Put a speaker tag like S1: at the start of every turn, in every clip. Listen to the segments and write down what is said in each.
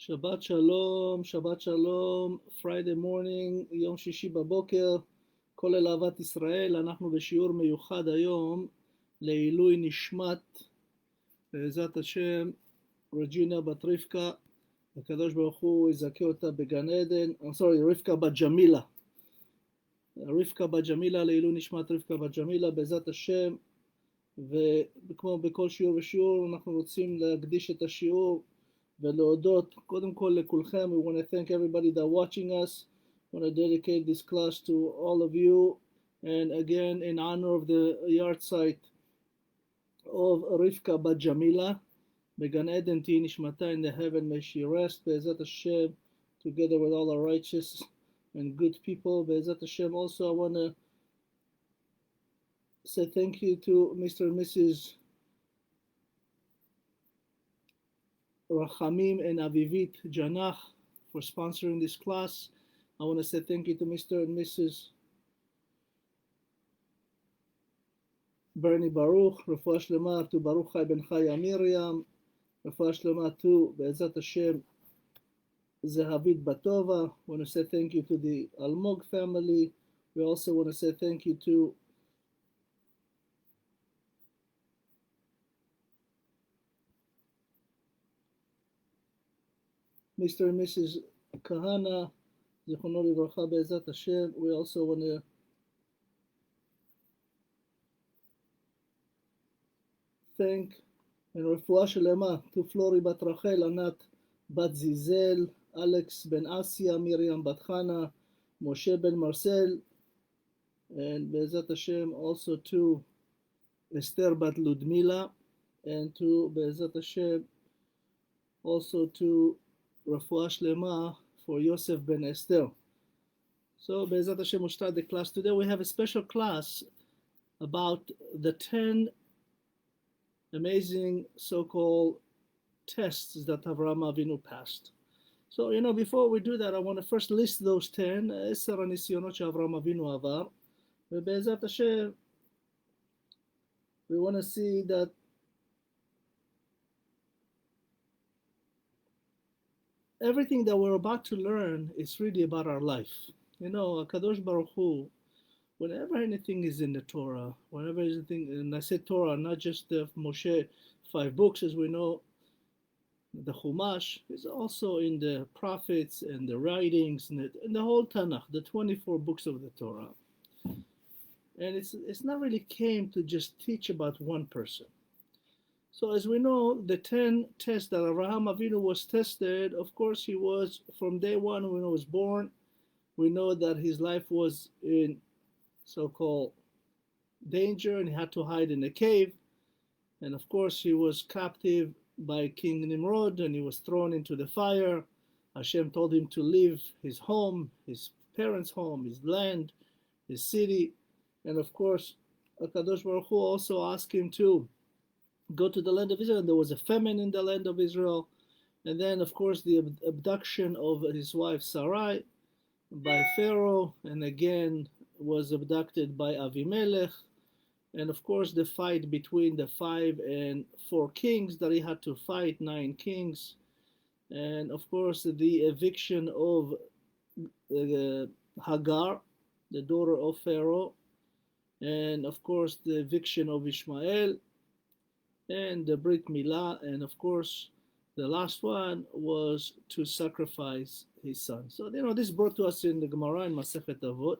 S1: שבת שלום, Friday morning, יום שישי בבוקר, כולל אהבת ישראל. אנחנו בשיעור מיוחד היום לעילוי נשמת, בעזרת השם, רג'ינה בת רבקה, הקדוש ברוך הוא יזכה אותה בגן עדן, רבקה בת ג'מילה, לעילוי נשמת רבקה בת ג'מילה, בעזרת השם. וכמו בכל שיעור ושיעור אנחנו רוצים להקדיש את השיעור ולהודות קודם כל לכולכם. We want to thank everybody that watching us. We want to dedicate this class to all of you, and again in honor of the yard site of Rivka Bat Jamila, בגן עדן תהי נשמתה, in the heaven may she rest, בעזרת השם, together with all our righteous and good people, בעזרת השם. Also I want to say thank you to Mr. and Mrs. Rachamim and Avivit Janach for sponsoring this class. I want to say thank you to Mr. and Mrs. Bernie Baruch, Refuah Shlema to Baruch Chai Ben Chaya Miriam, Refuah Shlema to Be'ezat Hashem Zehavit Batova. I want to say thank you to the Almog family. We also want to say thank you to Mr. and Mrs. Kahana, Zichrono Livracha, Be'ezat Hashem. We also want to thank and Refuah Shlema to Flori Bat Rachel, Anat Bat Zizel, Alex Ben Asya, Miriam Bat Chana, Moshe Ben Marcel, and Be'ezat Hashem also to Esther Bat Ludmila, and to Be'ezat Hashem also to Refuah Shlema for Yosef Ben Esther. So Be'ezat Hashem we'll start the class. Today we have a special class about the 10 amazing so-called tests that Avraham Avinu passed. So, before we do that, I want to first list those 10, 10 ניסיונות שאברהם אבינו עבר, ובעזרת השם, we want to see that everything that we're about to learn is really about our life. HaKadosh Baruch Hu, whenever anything is in the Torah, whenever anything, and I say Torah, not just the Moshe 5 books, as we know, the Chumash is also in the prophets and the writings and the whole Tanakh, the 24 books of the Torah. And it's not really came to just teach about one person. So as we know, the 10 tests that Avraham Avinu was tested, of course he was, from day one when he was born, we know that his life was in so-called danger and he had to hide in a cave. And of course he was captive by King Nimrod and he was thrown into the fire. Hashem told him to leave his home, his parents' home, his land, his city. And of course, HaKadosh Baruch Hu also asked him to go to the land of Israel. There was a famine in the land of Israel. And then, of course, the abduction of his wife Sarai by Pharaoh, and again was abducted by Avimelech. And of course, the fight between the 5 and 4 kings that he had to fight, 9 kings. And of course, the eviction of Hagar, the daughter of Pharaoh. And of course, the eviction of Ishmael and the Brit Milah. And of course, the last one was to sacrifice his son. So, this brought to us in the Gemara in Masechet Avot.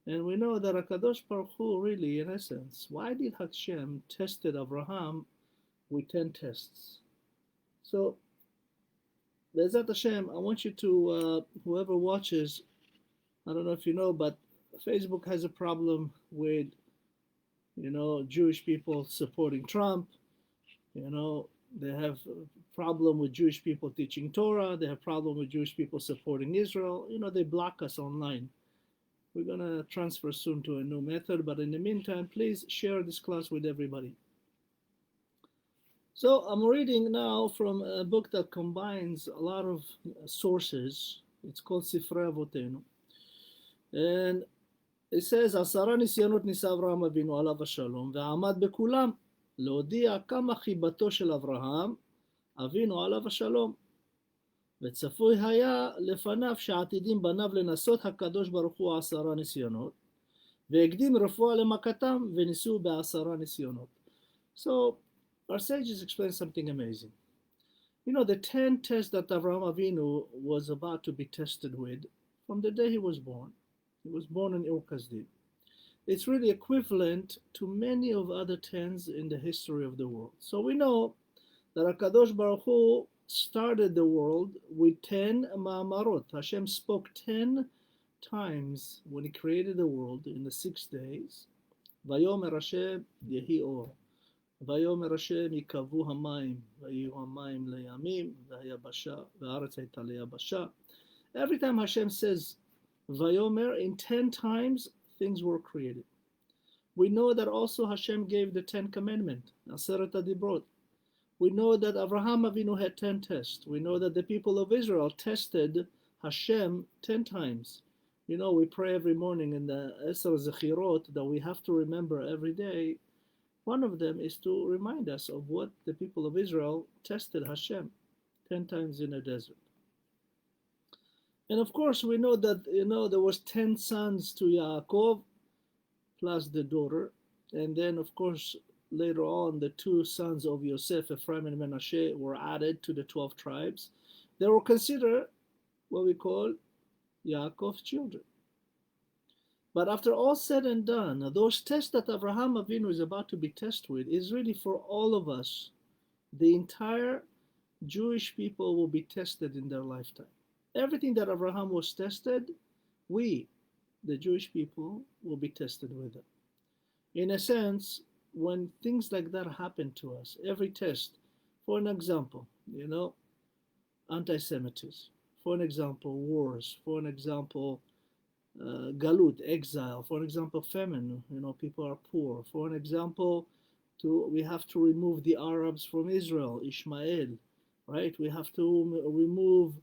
S1: And we know that HaKadosh Baruch Hu really, in essence, why did Hashem tested Avraham with 10 tests? So, Be'ezat Hashem, I want you to, whoever watches, I don't know if you know, but Facebook has a problem with, Jewish people supporting Trump. They have a problem with Jewish people teaching Torah. They have a problem with Jewish people supporting Israel. They block us online. We're going to transfer soon to a new method, but in the meantime, please share this class with everybody. So I'm reading now from a book that combines a lot of sources. It's called Sifrei Avotenu. And it says, 10 ניסיונות ניסה אברהם אבינו עליו השלום, ועמד בכולם להודיע כמה חיבתו של אברהם אבינו עליו השלום. וצפוי היה לפניו שעתידים בניו לנסות הקדוש ברוך הוא 10 ניסיונות, והקדים רפואה למכתם וניסו ב10 ניסיונות. So our sages explain something amazing. You know, the 10 tests that Avraham Avinu was about to be tested with from the day he was born. He was born in Ur Kasdim. It's really equivalent to many of other 10s in the history of the world. So we know that HaKadosh Baruch Hu started the world with 10 ma'amarot. Hashem spoke 10 times when he created the world in the 6 days. Vayomer Hashem yehi or. ויאמר השם יקבעו המים, ויהיו המים לימים, והיבשה, והארץ הייתה ליבשה. Every time Hashem says ויאמר, in 10 times things were created. We know that also Hashem gave the 10 commandments, עשרת הדיברות. We know that Avraham Avinu had 10 tests. We know that the people of Israel tested Hashem 10 times. You know, we pray every morning in the Eser Zechirot that we have to remember every day. One of them is to remind us of what the people of Israel tested Hashem 10 times in a desert. And of course, we know that, there was 10 sons to Yaakov, plus the daughter. And then, of course, later on, the 2 sons of Yosef, Ephraim and Menashe, were added to the 12 tribes. They were considered what we call Yaakov's children. But after all said and done, those tests that Avraham Avinu is about to be tested with is really for all of us. The entire Jewish people will be tested in their lifetime. Everything that Avraham was tested, we, the Jewish people, will be tested with it. In a sense, when things like that happen to us, every test, for an example, anti-Semitism, for an example, wars, for an example, galut, exile, for example, famine, people are poor. For an example, we have to remove the Arabs from Israel, Ishmael, right? We have to remove,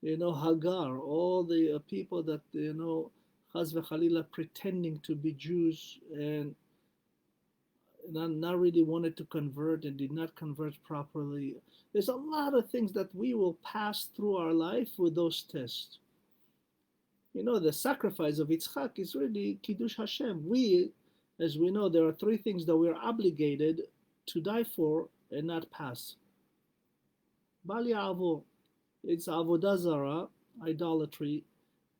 S1: Hagar, all the people that, Chaz v'Chalila, pretending to be Jews and not really wanted to convert and did not convert properly. There's a lot of things that we will pass through our life with those tests. The sacrifice of Yitzchak is really Kiddush Hashem. We, as we know, there are 3 things that we're obligated to die for and not pass. Bal Ya'avor, it's Avodah Zarah, idolatry,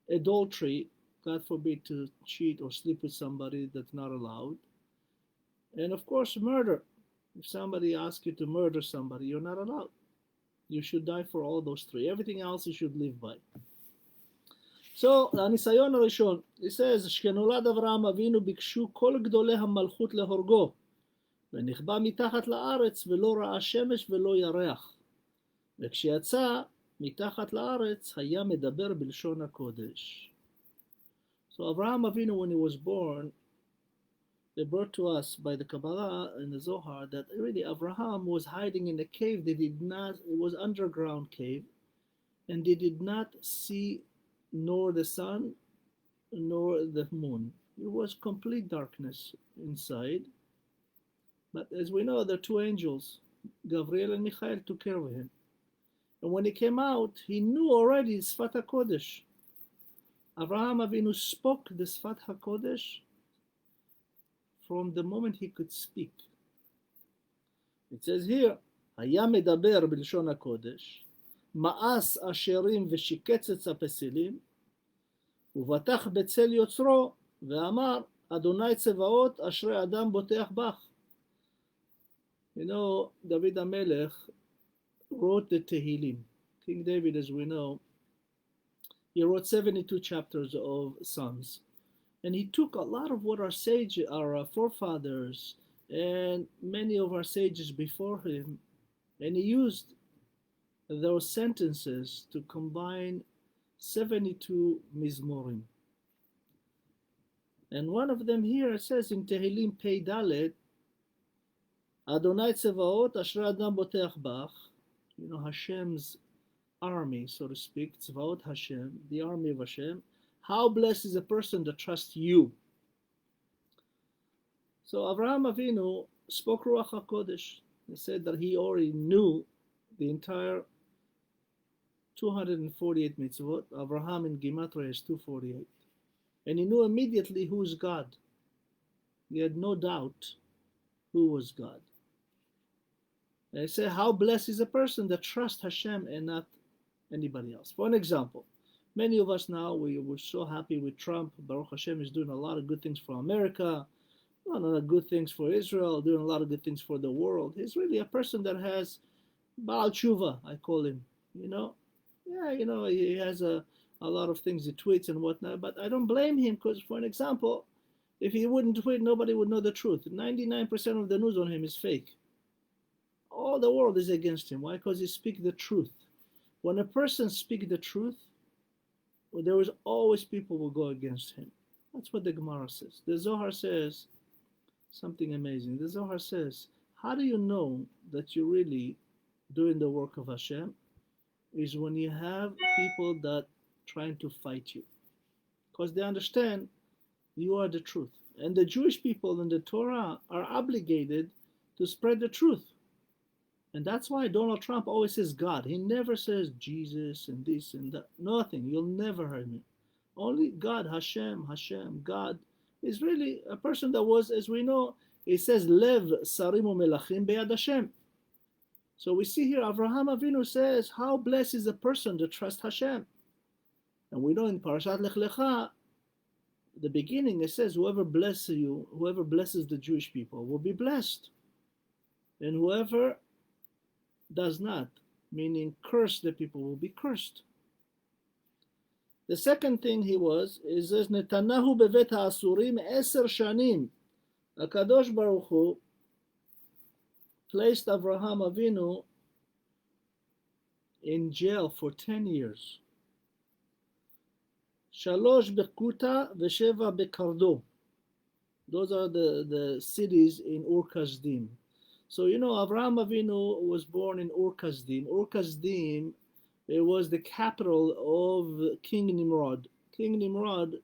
S1: adultery, God forbid to cheat or sleep with somebody that's not allowed. And of course, murder. If somebody asks you to murder somebody, you're not allowed. You should die for all those 3. Everything else you should live by. So, הניסיון הראשון, it says, שכנולד אברהם אבינו ביקשו כל גדולי המלכות להורגו, ונכבה מתחת לארץ ולא ראה שמש ולא ירח. וכשיצא מתחת לארץ היה מדבר בלשון הקודש. So Avraham Avinu, when he was born, they brought to us by the Kabbalah and the Zohar that really Avraham was hiding in a cave. It was underground cave, and they did not see nor the sun, nor the moon. It was complete darkness inside. But as we know, the 2 angels, Gabriel and Michael, took care of him. And when he came out, he knew already Sfat HaKodesh. Avraham Avinu spoke the Sfat HaKodesh from the moment he could speak. It says here, היה מדבר בלשון הקודש, מאס אשרים ושיקץ הפסילים, ובטח בצל יוצרו, ואמר, אדוני צבאות, אשרי אדם בוטח בך. David HaMelech wrote the Tehillim. King David, as we know, he wrote 72 chapters of Psalms. And he took a lot of what our forefathers, and many of our sages before him, and he used those sentences to combine 72 Mizmorim. And one of them here says in Tehillim Pei Dalet, Adonai Tzevaot Ashrei Adam Boteach Bach, Hashem's army, so to speak, Tzevaot Hashem, the army of Hashem. How blessed is a person that trusts you. So Avraham Avinu spoke Ruach HaKodesh. He said that he already knew the entire 248 mitzvot. Avraham in Gematria is 248. And he knew immediately who is God. He had no doubt who was God. And I say, how blessed is a person that trusts Hashem and not anybody else. For an example, many of us now, we're so happy with Trump. Baruch Hashem is doing a lot of good things for America, a lot of good things for Israel, doing a lot of good things for the world. He's really a person that has Baal Tshuva, I call him. Yeah, he has a lot of things he tweets and whatnot, but I don't blame him because, for an example, if he wouldn't tweet, nobody would know the truth. 99% of the news on him is fake. All the world is against him. Why? Because he speaks the truth. When a person speaks the truth, there is always people who will go against him. That's what the Gemara says. The Zohar says something amazing. The Zohar says, how do you know that you're really doing the work of Hashem? Is when you have people that trying to fight you. Because they understand you are the truth. And the Jewish people in the Torah are obligated to spread the truth. And that's why Donald Trump always says God. He never says Jesus and this and that. Nothing. You'll never hear me. Only God, Hashem, God is really a person that was, as we know, it says, Lev Sarim Melachim Beyad Hashem. So we see here, Avraham Avinu says, how blessed is a person that trusts Hashem. And we know in Parashat Lech Lecha, the beginning, it says, whoever blesses you, whoever blesses the Jewish people will be blessed. And whoever does not, meaning curse the people, will be cursed. The second thing is Netanahu bevet ha'asurim 10 shanim. HaKadosh Baruch Hu placed Avraham Avinu in jail for 10 years. Shalosh bekuta v'sheva bekardo. Those are the cities in Ur Kasdim. So Avraham Avinu was born in Ur Kasdim. Ur Kasdim, it was the capital of King Nimrod. King Nimrod,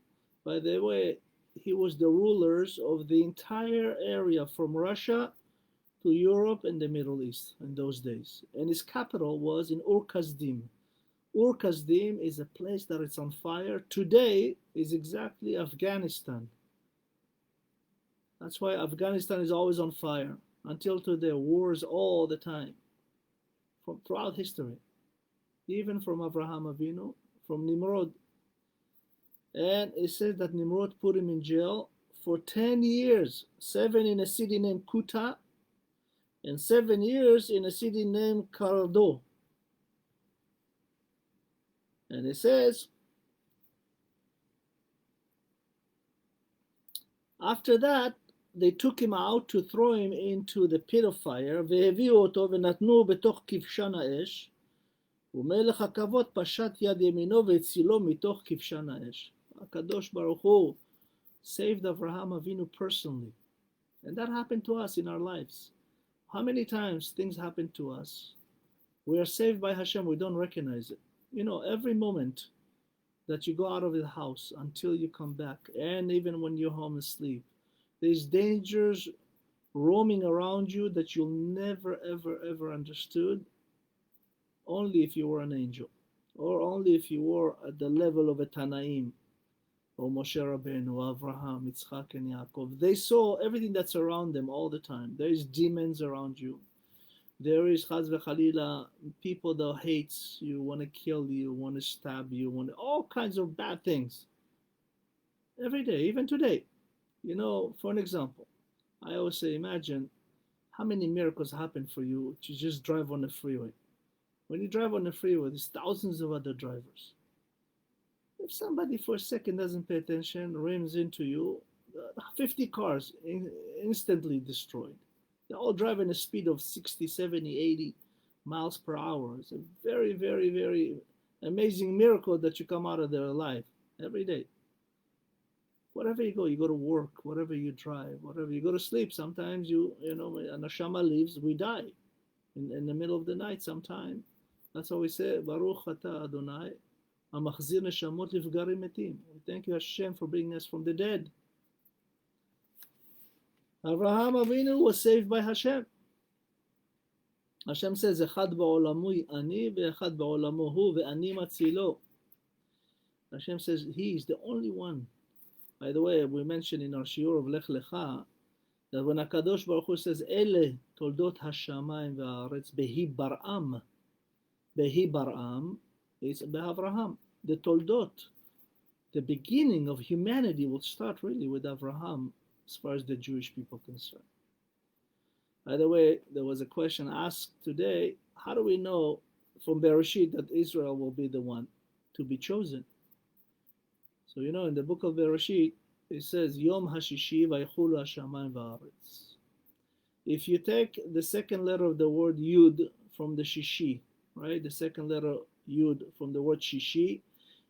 S1: by the way, he was the rulers of the entire area from Russia to Europe and the Middle East in those days. And his capital was in Ur Kasdim. Ur Kasdim is a place that it's on fire. Today is exactly Afghanistan. That's why Afghanistan is always on fire. Until today, wars all the time. Throughout history. Even from Avraham Avinu, from Nimrod. And it says that Nimrod put him in jail for 10 years. 7 in a city named Kuta, and 7 years in a city named Kardo. And it says, after that, they took him out to throw him into the pit of fire. והביאו אותו ונתנו בתוך כבשן האש. ומלך הכבוד פשט יד ימינו והצילו מתוך כבשן האש. HaKadosh Baruch Hu saved Avraham Avinu personally. And that happened to us in our lives. How many times things happen to us? We are saved by Hashem, we don't recognize it. Every moment that you go out of the house until you come back, and even when you're home asleep, there's dangers roaming around you that you'll never, ever, ever understood, only if you were an angel, or only if you were at the level of a Tanaim, or Moshe Rabbeinu, Avraham, Yitzchak, and Yaakov. They saw everything that's around them all the time. There is demons around you. There is Chaz v'Chalila, people that hate you, want to kill you, want to stab you, want all kinds of bad things. Every day, even today. For an example, I always say, imagine how many miracles happen for you to just drive on the freeway. When you drive on the freeway, there's thousands of other drivers. If somebody for a second doesn't pay attention, rims into you, 50 cars instantly destroyed. They're all driving a speed of 60, 70, 80 miles per hour. It's a very, very, very amazing miracle that you come out of there alive every day. Wherever you go to work, whatever you drive, whatever you go to sleep, sometimes Neshama leaves, we die in the middle of the night sometime. That's how we say, Baruch Ata Adonai, Hamachzir Neshamot Livgarim Metim. We thank you, Hashem, for bringing us from the dead. Avraham Avinu was saved by Hashem. Hashem says, Echad ba'olamu ani ve'echad ba'olamu hu ve'ani matzilo. Hashem says, He is the only one. By the way, we mentioned in our shiur of Lech Lecha that when HaKadosh Baruch Hu says, Ele toldot hashamayim ve'aretz behi bar'am, it's Avraham. The toldot, the beginning of humanity will start really with Avraham as far as the Jewish people are concerned. By the way, there was a question asked today, how do we know from Bereshit that Israel will be the one to be chosen? So you know, in the book of Bereshit, it says, Yom Hashishi vaychulu hashamayim va'aretz. If you take the second letter of the word Yud from the Shishi, right, the second letter Yud from the word Shishi,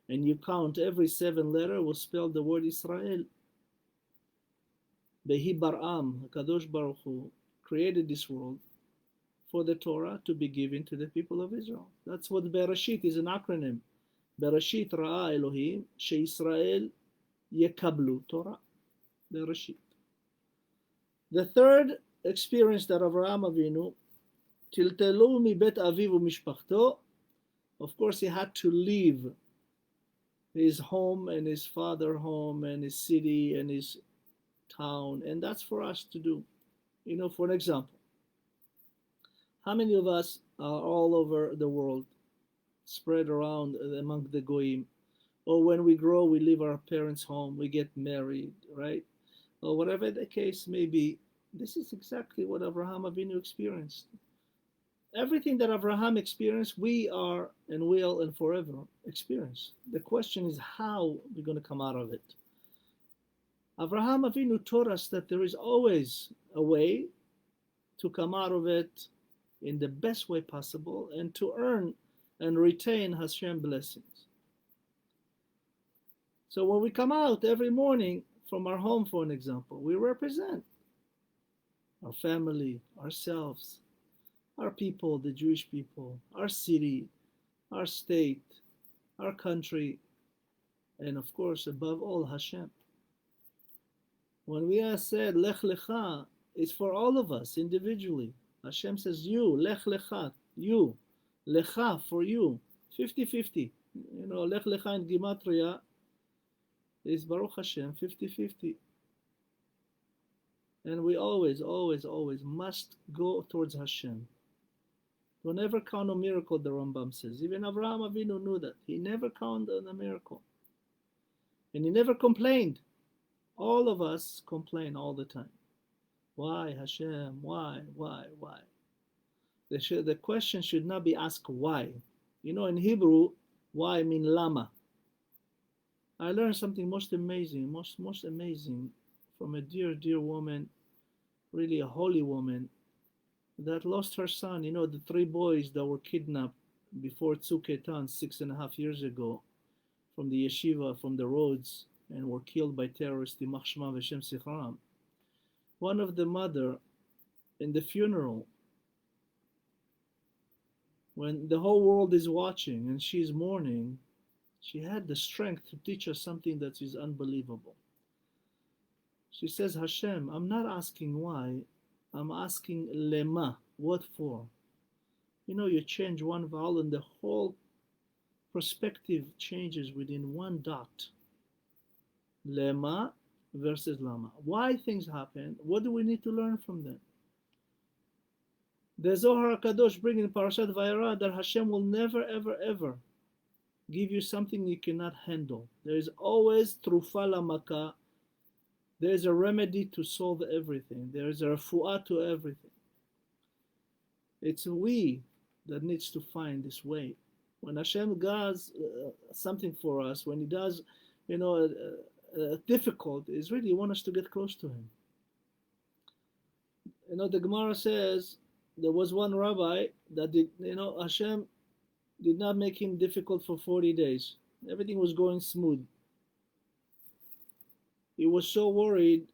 S1: and you count every 7 letter, will spell the word Israel. Behi Bar'am, HaKadosh Baruch Hu, created this world for the Torah to be given to the people of Israel. That's what Bereshit is, an acronym. Bereshit Ra'a Elohim sheYisrael yekablu Torah. Bereshit. The third experience that Avraham Avinu, tiltelu mibet aviv u'mishpachto, of course he had to leave his home and his father home and his city and his town, and that's for us to do. You know, for an example, how many of us are all over the world, spread around among the goyim, or when we grow, we leave our parents' home, we get married, right? Or whatever the case may be, this is exactly what Avraham Avinu experienced. Everything that Avraham experienced, we are and will and forever experience. The question is how we're going to come out of it. Avraham Avinu taught us that there is always a way to come out of it in the best way possible and to earn and retain Hashem blessings. So when we come out every morning from our home, for an example, we represent our family, ourselves, our people, the Jewish people, our city, our state, our country, and of course, above all, Hashem. When we are said, Lech Lecha, it's for all of us individually. Hashem says, you, Lech Lecha, you, Lecha, for you, 50-50. You know, Lech Lecha in Gematria is Baruch Hashem, 50-50. And we always must go towards Hashem. Don't ever count a miracle, the Rambam says. Even Avraham Avinu knew that. He never counted on a miracle. And he never complained. All of us complain all the time. Why, Hashem? Why? The question should not be asked why. You know, in Hebrew, why mean lama. I learned something most amazing from a dear woman, really a holy woman, that lost her son. You know, the 3 boys that were kidnapped before Tzuk Eitan 6.5 years ago from the yeshiva, from the roads, and were killed by terrorists, Yimach Shema V'Shem Sichram. One of the mother, in the funeral, when the whole world is watching and she's mourning, she had the strength to teach us something that is unbelievable. She says, Hashem, I'm not asking why, I'm asking lema, what for? You know, you change one vowel and the whole perspective changes within one dot. Lema versus lama. Why things happen? What do we need to learn from them? The Zohar HaKadosh brings in Parashat Vayera that Hashem will never, ever give you something you cannot handle. There is always trufa lamaka. There is a remedy to solve everything. There is a refuah to everything. It's we that needs to find this way. When Hashem does something for us, when He does, you know, difficult, is really want us to get close to Him. You know, the Gemara says there was one rabbi that did, you know, Hashem did not make him difficult for 40 days. Everything was going smooth. He was so worried,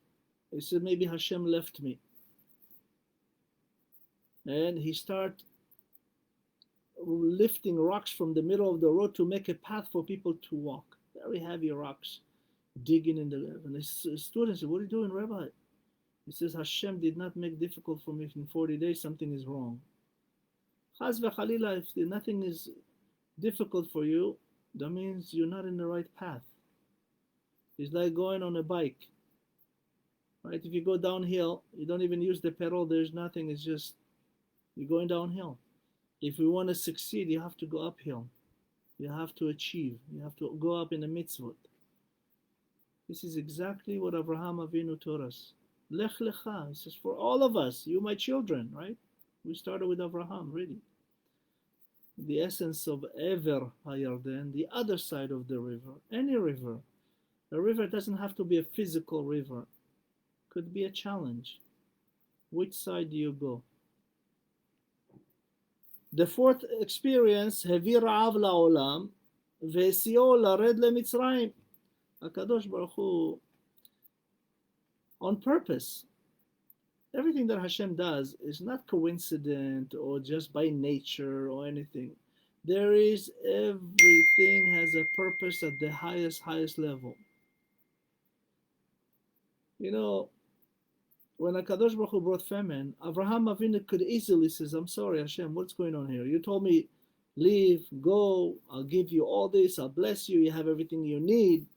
S1: he said, maybe Hashem left me. And he started lifting rocks from the middle of the road to make a path for people to walk. Very heavy rocks, digging in the earth. And his students said, what are you doing, Rabbi? He says, Hashem did not make difficult for me in 40 days, something is wrong. Chas v'chalila, if nothing is difficult for you, that means you're not in the right path. It's like going on a bike, right? If you go downhill, you don't even use the pedal, there's nothing, it's just, you're going downhill. If you want to succeed, you have to go uphill. You have to achieve. You have to go up in the mitzvot. This is exactly what Avraham Avinu taught us. Lech lecha. He says, for all of us, you my children, right? We started with Avraham, really. The essence of Ever HaYarden, the other side of the river, any river. A river doesn't have to be a physical river. It could be a challenge. Which side do you go? The fourth experience, הביא רעב לעולם, והסיעו לרד למצרים. HaKadosh Baruch Hu, on purpose, everything that Hashem does is not coincident or just by nature or anything. There is, everything has a purpose at the highest level. You know, when HaKadosh Baruch Hu brought famine, Avraham Avinu could easily say, I'm sorry Hashem, what's going on here? You told me, leave, go, I'll give you all this, I'll bless you, you have everything you need.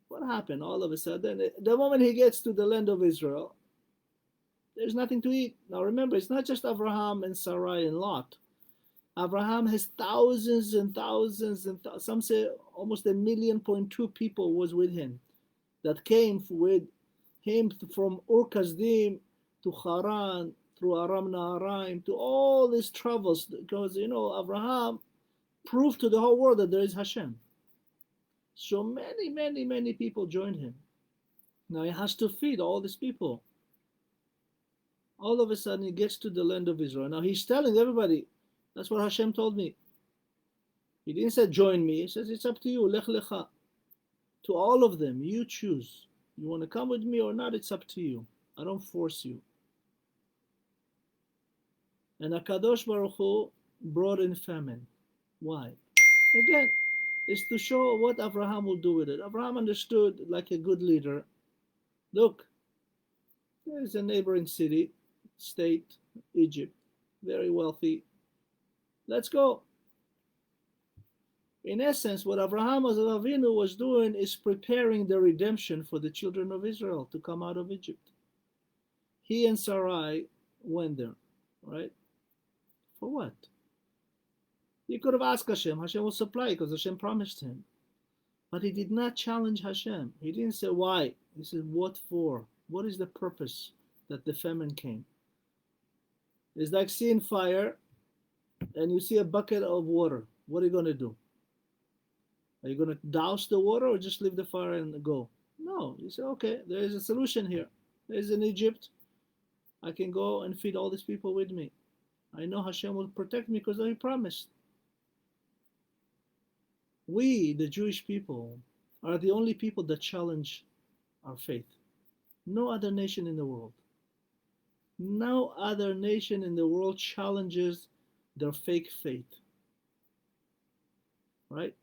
S1: What happened? All of a sudden, the moment he gets to the land of Israel, there's nothing to eat. Now remember, it's not just Avraham and Sarai and Lot. Avraham has thousands and thousands, and some say almost 1.2 million people was with him, that came with him from Ur Kasdim to Haran, through Aram Naharaim, to all these travels, because, you know, Avraham proved to the whole world that there is Hashem. So many people joined him. Now he has to feed all these people. All of a sudden he gets to the land of Israel. Now he's telling everybody, that's what Hashem told me. He didn't say join me, he says it's up to you, lech lecha. To all of them, you choose. You want to come with me or not, it's up to you. I don't force you. And HaKadosh Baruch Hu brought in famine. Why? Again, it's to show what Avraham will do with it. Avraham understood, like a good leader, look, there's a neighboring city, state, Egypt, very wealthy. Let's go. In essence, what Avraham Avinu was doing is preparing the redemption for the children of Israel to come out of Egypt. He and Sarai went there, right? For what? He could have asked Hashem. Hashem will supply because Hashem promised him. But he did not challenge Hashem. He didn't say why. He said what for? What is the purpose that the famine came? It's like seeing fire and you see a bucket of water. What are you going to do? Are you going to douse the water or just leave the fire and go? No. You say, okay, there is a solution here. There is in Egypt. I can go and feed all these people with me. I know Hashem will protect me because he promised. We, the Jewish people, are the only people that challenge our faith. No other nation in the world. No other nation in the world challenges their fake faith. Right?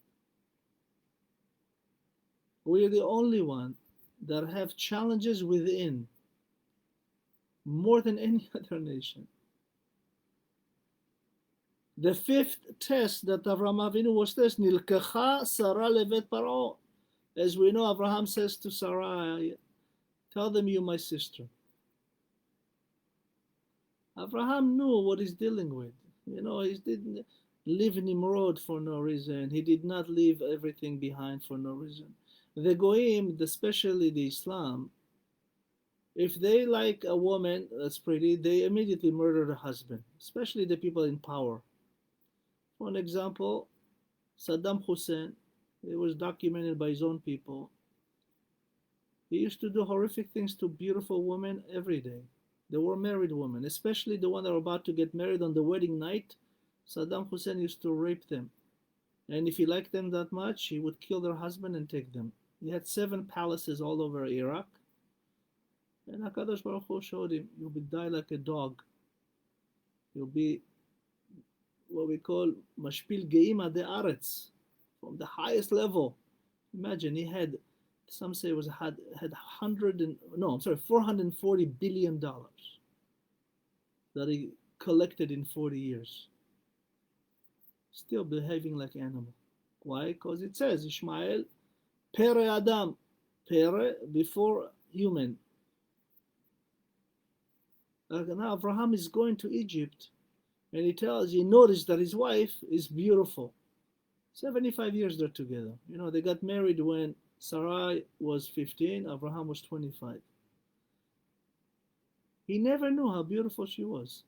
S1: We're the only one that have challenges within more than any other nation. The fifth test that Avraham Avinu was tested, Nilkecha Sarah levet Paro. As we know, Abraham says to Sarai, tell them you're my sister. Abraham knew what he's dealing with. You know, he didn't live Nimrod for no reason. He did not leave everything behind for no reason. The Goyim, especially the Islam, if they like a woman that's pretty, they immediately murder the husband, especially the people in power. For an example, Saddam Hussein, it was documented by his own people. He used to do horrific things to beautiful women every day. They were married women, especially the one that were about to get married on the wedding night. Saddam Hussein used to rape them. And if he liked them that much, he would kill their husband and take them. He had 7 palaces all over Iraq. And HaKadosh Baruch Hu showed him, you'll die like a dog. You'll be what we call Mashpil Geim Ade Aretz, from the highest level. Imagine, he had, some say it was had $440 billion that he collected in 40 years. still behaving like animal. Why? Because it says Ishmael, Pere Adam, Pere before human. Now Abraham is going to Egypt, and he noticed that his wife is beautiful. 75 years they're together. You know, they got married when Sarai was 15, Abraham was 25. He never knew how beautiful she was.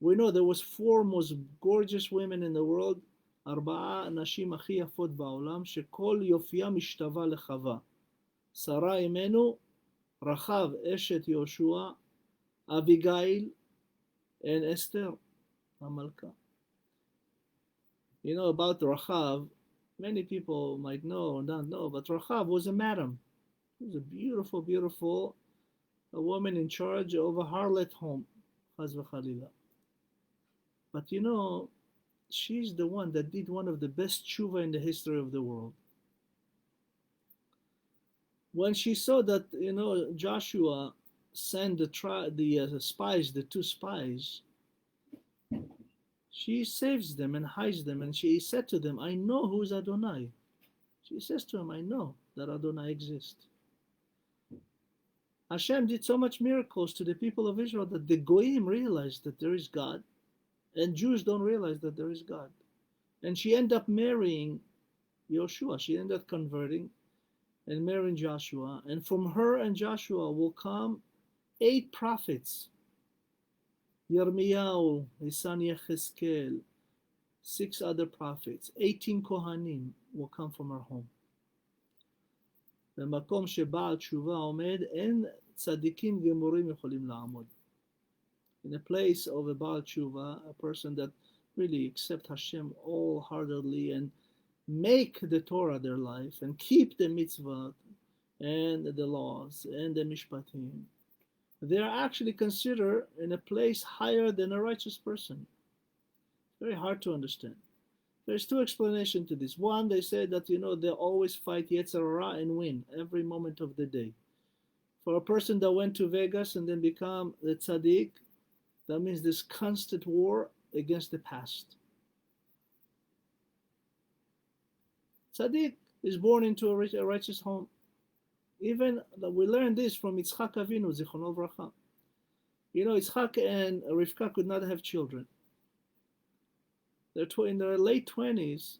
S1: We know there was 4 most gorgeous women in the world, 4 נשים הכי יפות בעולם, שכל יופייה משתווה לחווה. שרה אמנו, רחב אשת יהושע, אביגיל, and Esther, המלכה. You know about Rachav, many people might know or not know, but Rachav was a madam. She was a beautiful, beautiful a woman in charge of a harlot home. Chaz v'chalila. But you know, she's the one that did one of the best tshuva in the history of the world. When she saw that, you know, Joshua sent the spies, the 2 spies, she saves them and hides them, and she said to them, I know who's Adonai. She says to him, I know that Adonai exists. Hashem did so much miracles to the people of Israel that the Goyim realized that there is God, and Jews don't realize that there is God. And she ended up marrying Joshua. She ended up converting and marrying Joshua. And from her and Joshua will come 8 prophets. Yirmiyahu, his son Yechezkel, 6 other prophets, 18 Kohanim will come from her home. במקום שבעל תשובה עומד, אין צדיקים גמורים יכולים לעמוד. In a place of a Baal Tshuva, a person that really accept Hashem wholeheartedly and make the Torah their life and keep the mitzvah and the laws and the mishpatim, they are actually considered in a place higher than a righteous person. Very hard to understand. There's 2 explanations to this. One, they say that, you know, they always fight Yetzer Hara and win every moment of the day. For a person that went to Vegas and then become the tzaddik, that means this constant war against the past. Tzaddik is born into a righteous home. Even we learn this from Yitzchak Avinu, Zichrono Livracha. You know, Yitzchak and Rivka could not have children. They're in their late 20s.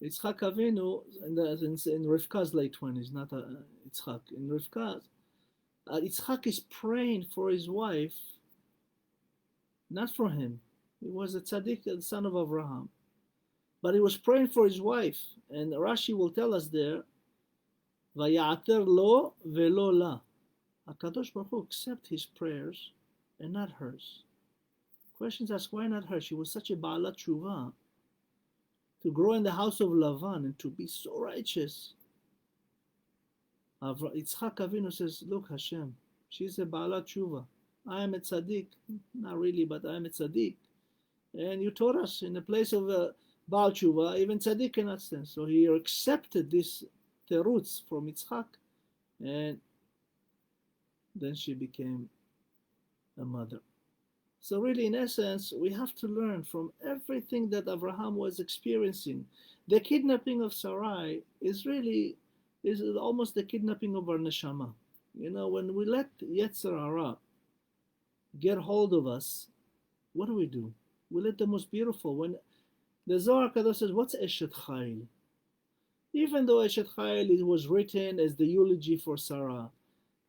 S1: Yitzchak Avinu, in Rivka's late 20s, not Yitzchak. In Rivka's, Yitzchak is praying for his wife, not for him. He was a tzaddik, the son of Avraham. But he was praying for his wife. And Rashi will tell us there, Vayater lo velo la. HaKadosh Baruch Hu accept his prayers and not hers. Questions asked, why not her? She was such a Ba'alat Tshuva. To grow in the house of Lavan and to be so righteous. Yitzchak Avinu says, look, Hashem, she's a Ba'alat Tshuva. I am a tzaddik. Not really, but I am a tzaddik. And you taught us in the place of a Baal Tshuva, even tzaddik cannot stand. So he accepted this terutz from Yitzchak, and then she became a mother. So really, in essence, we have to learn from everything that Avraham was experiencing. The kidnapping of Sarai is almost the kidnapping of our neshama. You know, when we let Yetzer Hara get hold of us, what do? We let the most beautiful. When the Zohar Kadosh says, what's Eshet Chayil? Even though Eshet Chayil, it was written as the eulogy for Sarah,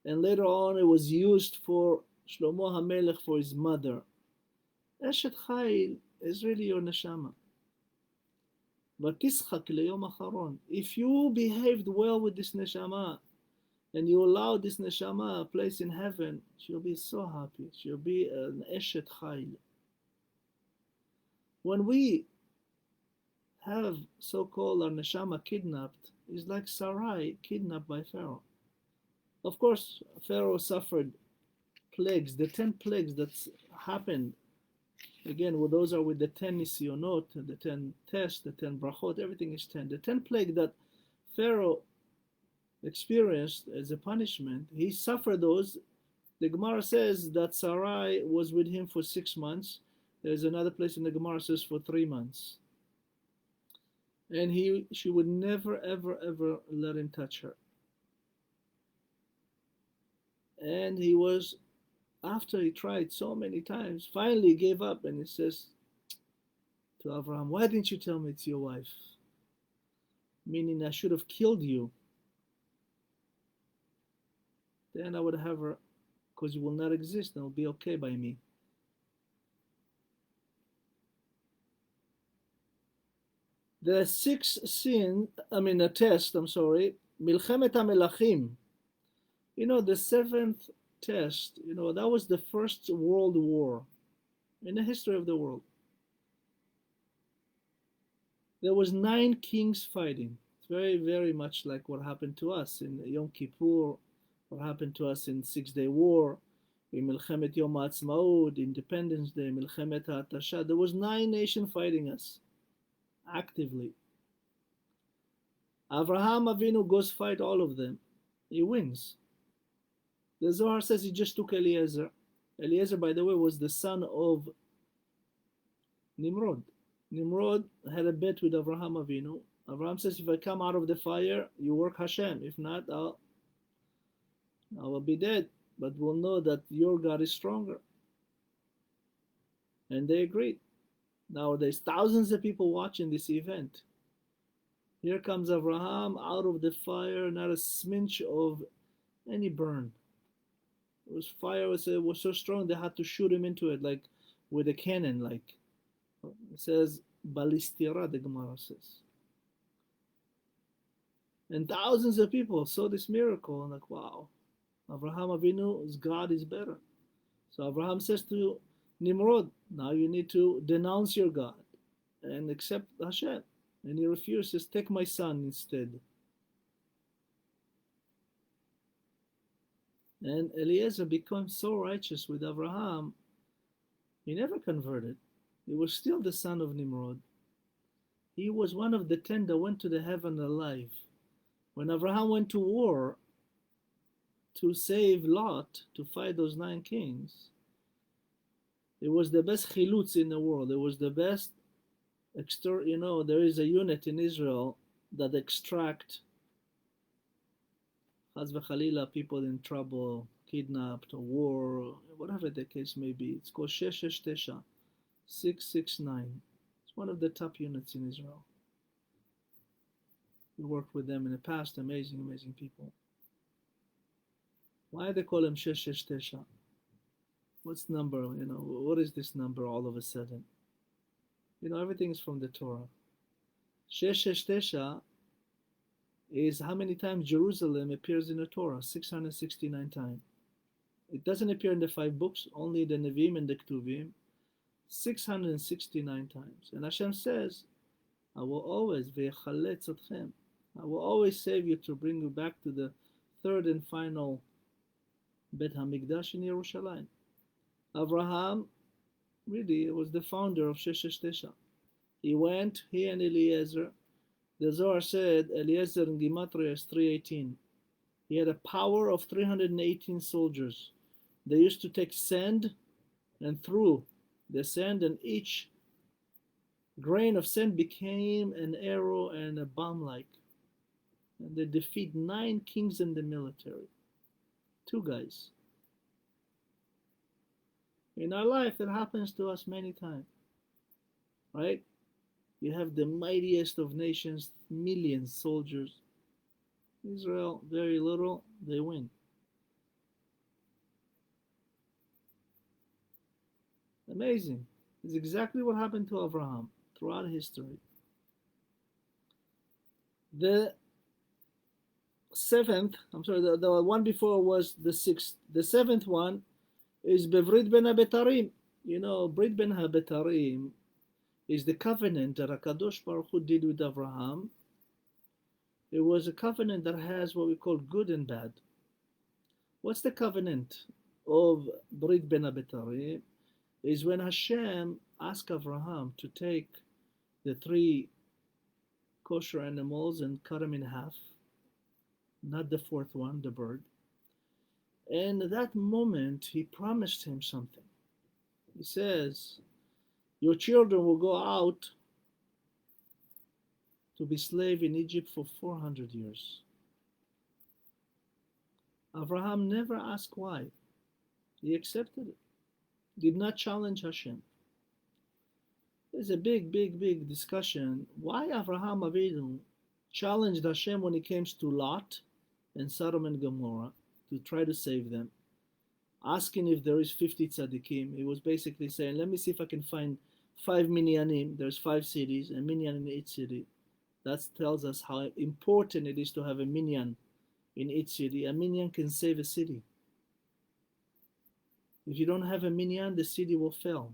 S1: and later on it was used for Shlomo HaMelech for his mother. Eshet Chayil is really your neshama. But tischak leyom acharon. If you behaved well with this neshama, and you allow this neshama a place in heaven, she'll be so happy. She'll be an Eshet Chayil. When we have so-called our neshama kidnapped, it's like Sarai kidnapped by Pharaoh. Of course, Pharaoh suffered plagues, the 10 plagues that happened. Again, well, those are with the 10 ניסיונות, the 10 tests, the 10 brachot, everything is 10. The 10 plagues that Pharaoh experienced as a punishment, he suffered those. The Gemara says that Sarai was with him for 6 months, There's another place in the Gemara says for 3 months. And she would never, ever, ever let him touch her. And he was, after he tried so many times, finally he gave up and he says to Avraham, why didn't you tell me it's your wife? Meaning I should have killed you. Then I would have her, because you will not exist and it will be okay by me. The sixth test, Milchemet HaMelachim. The seventh test, that was the first world war in the history of the world. There was 9 kings fighting. It's very, very much like what happened to us in Yom Kippur, what happened to us in 6-Day War, in Milchemet Yom HaAtzmaut, Independence Day, Milchemet HaAtasha. There was 9 nations fighting us actively. Avraham Avinu goes fight all of them. He wins. The Zohar says he just took Eliezer. Eliezer, by the way, was the son of Nimrod. Nimrod had a bet with Avraham Avinu. Avraham says, if I come out of the fire, you work Hashem. If not, I will be dead. But we'll know that your God is stronger. And they agreed. Now there's thousands of people watching this event. Here comes Avraham out of the fire, not a smidge of any burn. It was fire was so strong they had to shoot him into it like with a cannon. Like it says, balistira, the Gemara says. And thousands of people saw this miracle and like, wow, Avraham Avinu's God is better. So Avraham says to Nimrod, now you need to denounce your God and accept Hashem. And he refuses, take my son instead. And Eliezer became so righteous with Avraham, he never converted. He was still the son of Nimrod. He was one of the 10 that went to the heaven alive. When Avraham went to war to save Lot, to fight those 9 kings, it was the best chilutz in the world. It was the best, there is a unit in Israel that extract Chaz v'chalila, people in trouble, kidnapped, or war, whatever the case may be. It's called 669, 669. It's one of the top units in Israel. We worked with them in the past, amazing, amazing people. Why they call them 669? What's number, what is this number all of a sudden? Everything is from the Torah. 669 is how many times Jerusalem appears in the Torah, 669 times. It doesn't appear in the 5 books, only the Nevi'im and the Ketuvim, 669 times. And Hashem says, I will always, ve'chaletz otchem, I will always save you to bring you back to the 3rd and final Bet HaMikdash in Yerushalayim. Avraham really was the founder of 669. He went, he and Eliezer. The Zohar said Eliezer in Gematria is 318. He had a power of 318 soldiers. They used to take sand and threw the sand, and each grain of sand became an arrow and a bomb-like. And they defeat 9 kings in the military. 2 guys. In our life, it happens to us many times, right? You have the mightiest of nations, millions soldiers. Israel, very little, they win. Amazing. It's exactly what happened to Avraham throughout history. The one before was the 6th. The 7th one is Bevrit Ben HaBetarim. Brit Ben HaBetarim is the covenant that HaKadosh Baruch Hu did with Avraham. It was a covenant that has what we call good and bad. What's the covenant of Brit Ben HaBetarim? Is when Hashem asked Avraham to take the 3 kosher animals and cut them in half, not the 4th one, the bird. And at that moment, he promised him something. He says, your children will go out to be slave in Egypt for 400 years. Avraham never asked why. He accepted it. Did not challenge Hashem. There's a big discussion. Why Avraham Avinu challenged Hashem when it came to Lot and Sodom and Gomorrah to try to save them, asking if there is 50 tzaddikim. He was basically saying, let me see if I can find 5 minyanim. There's 5 cities, a minyan in each city. That tells us how important it is to have a minyan in each city. A minyan can save a city. If you don't have a minyan, the city will fail.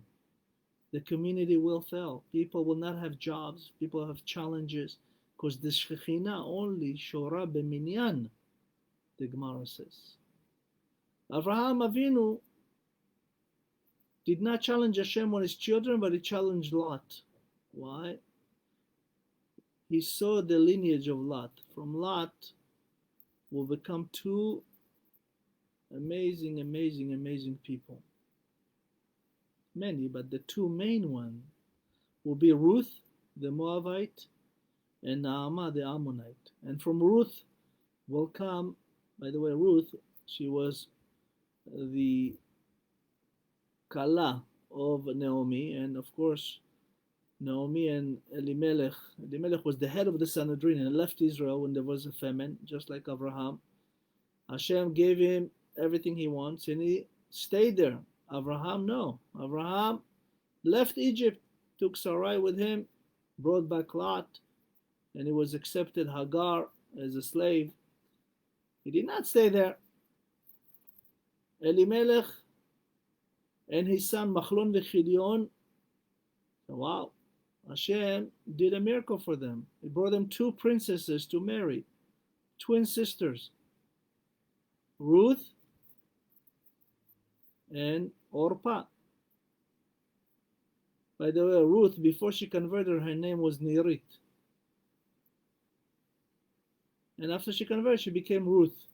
S1: The community will fail. People will not have jobs. People have challenges. Because the Shekhinah only shora b'minyan, the Gemara says. Avraham Avinu did not challenge Hashem on his children, but he challenged Lot. Why? He saw the lineage of Lot. From Lot will become 2 amazing people. Many, but the 2 main ones will be Ruth, the Moabite, and Naamah, the Ammonite. And from Ruth will come, by the way, Ruth, she was the Kala of Naomi, and of course, Naomi and Elimelech. Elimelech was the head of the Sanhedrin and left Israel when there was a famine, just like Avraham. Hashem gave him everything he wants, and he stayed there. Avraham, no. Avraham left Egypt, took Sarai with him, brought back Lot, and he was accepted Hagar as a slave. He did not stay there. Elimelech and his son Machlon v'Chidion, wow, Hashem did a miracle for them. He brought them 2 princesses to marry, twin sisters, Ruth and Orpah. By the way, Ruth, before she converted, her name was Nirit. And after she converted, she became Ruth.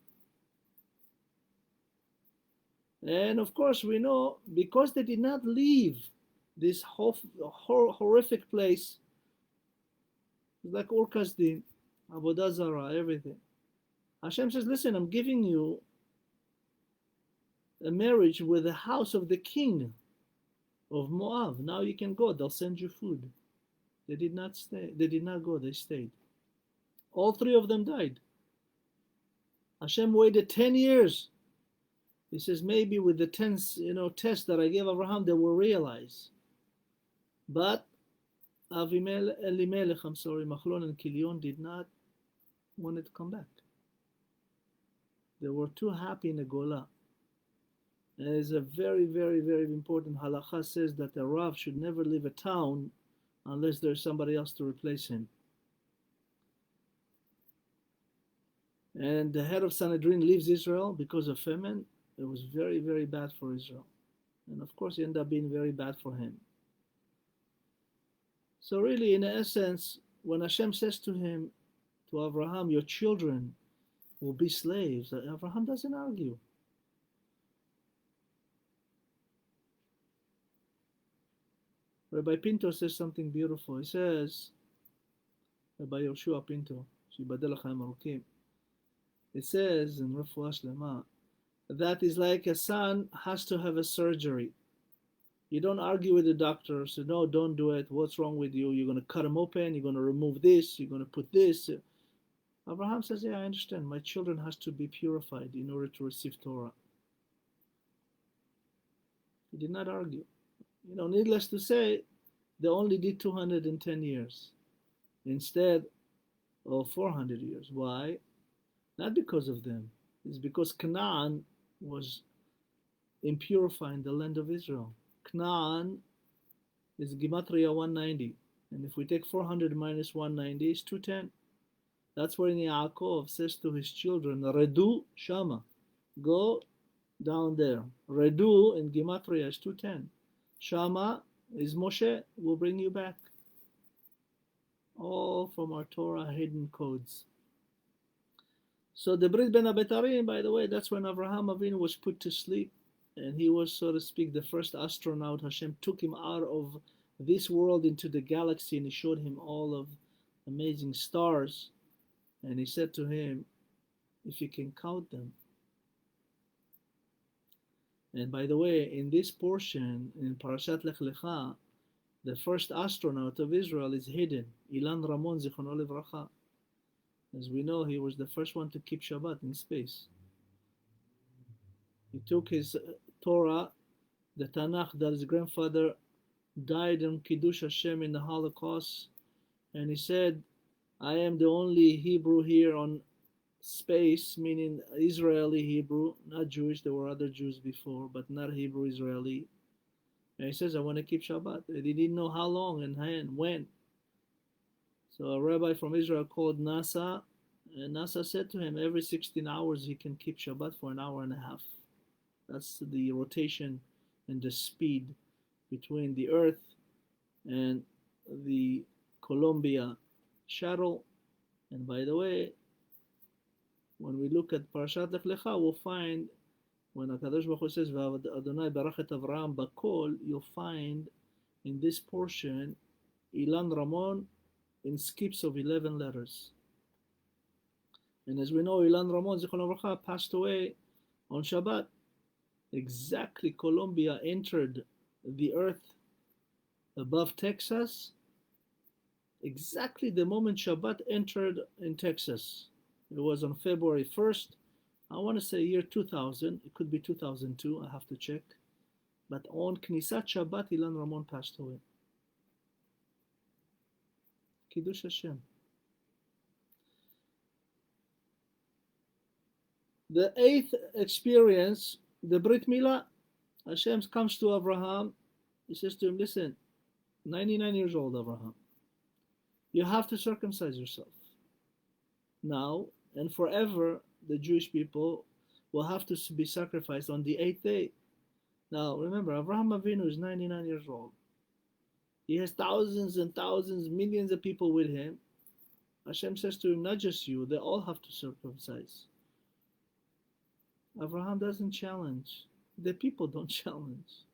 S1: And of course, we know, because they did not leave this horrific place, like Ur Kasdim, Avodah Zarah, everything. Hashem says, listen, I'm giving you a marriage with the house of the king of Moab. Now you can go. They'll send you food. They did not stay. They did not go. They stayed. All 3 of them died. Hashem waited 10 years. He says, maybe with the 10, test that I gave Avraham, they will realize. But Elimelech, Machlon and Kilion did not want to come back. They were too happy in the Golah. And it's a very important halakha, says that a Rav should never leave a town unless there's somebody else to replace him. And the head of Sanhedrin leaves Israel because of famine. It was very bad for Israel. And of course, it ended up being very bad for him. So really, in essence, when Hashem says to him, to Avraham, your children will be slaves, Avraham doesn't argue. Rabbi Pinto says something beautiful. He says, Rabbi Yoshua Pinto, Shibadel Chaim Arukim, it says in Refuah Shlema, that is like a son has to have a surgery. You don't argue with the doctor, say, no, don't do it. What's wrong with you? You're going to cut him open. You're going to remove this. You're going to put this. Abraham says, yeah, I understand. My children has to be purified in order to receive Torah. He did not argue. Needless to say, they only did 210 years instead of 400 years. Why? Not because of them. It's because Canaan was impurifying the land of Israel. Canaan is Gematria 190. And if we take 400 minus 190, it's 210. That's where Yaakov says to his children, Redu Shama, go down there. Redu in Gematria is 210. Shama is Moshe, will bring you back. All from our Torah hidden codes. So the Brit Ben Abetarim, by the way, that's when Avraham Avinu was put to sleep. And he was, so to speak, the first astronaut. Hashem took him out of this world into the galaxy, and he showed him all of amazing stars. And he said to him, if you can count them. And by the way, in this portion, in Parashat Lech Lecha, the first astronaut of Israel is hidden, Ilan Ramon Zichrono Livracha. As we know, he was the first one to keep Shabbat in space. He took his Torah, the Tanakh that his grandfather died in Kiddush Hashem in the Holocaust, and he said, I am the only Hebrew here on space, meaning Israeli Hebrew, not Jewish. There were other Jews before, but not Hebrew Israeli. And he says, I want to keep Shabbat. He didn't know how long and when. So a rabbi from Israel called NASA, and NASA said to him, every 16 hours he can keep Shabbat for an hour and a half. That's the rotation and the speed between the Earth and the Columbia shuttle. And by the way, when we look at Parashat Lech Lecha, we'll find when HaKadosh Baruch Hu says, Adonai barach et Avraham bakol, you'll find in this portion, Ilan Ramon in skips of 11 letters. And as we know, Ilan Ramon Zichrono Livracha passed away on Shabbat. Exactly, Columbia entered the earth above Texas, exactly the moment Shabbat entered in Texas. It was on February 1st, I want to say year 2000, it could be 2002, I have to check. But on Knisat Shabbat, Ilan Ramon passed away. Kiddush Hashem. The eighth experience, the Brit Milah, Hashem comes to Avraham. He says to him, listen, 99 years old, Avraham, you have to circumcise yourself. Now and forever, the Jewish people will have to be sacrificed on the 8th day. Now, remember, Avraham Avinu is 99 years old. He has thousands and thousands, millions of people with him. Hashem says to him, not just you, they all have to circumcise. Avraham doesn't challenge. The people don't challenge.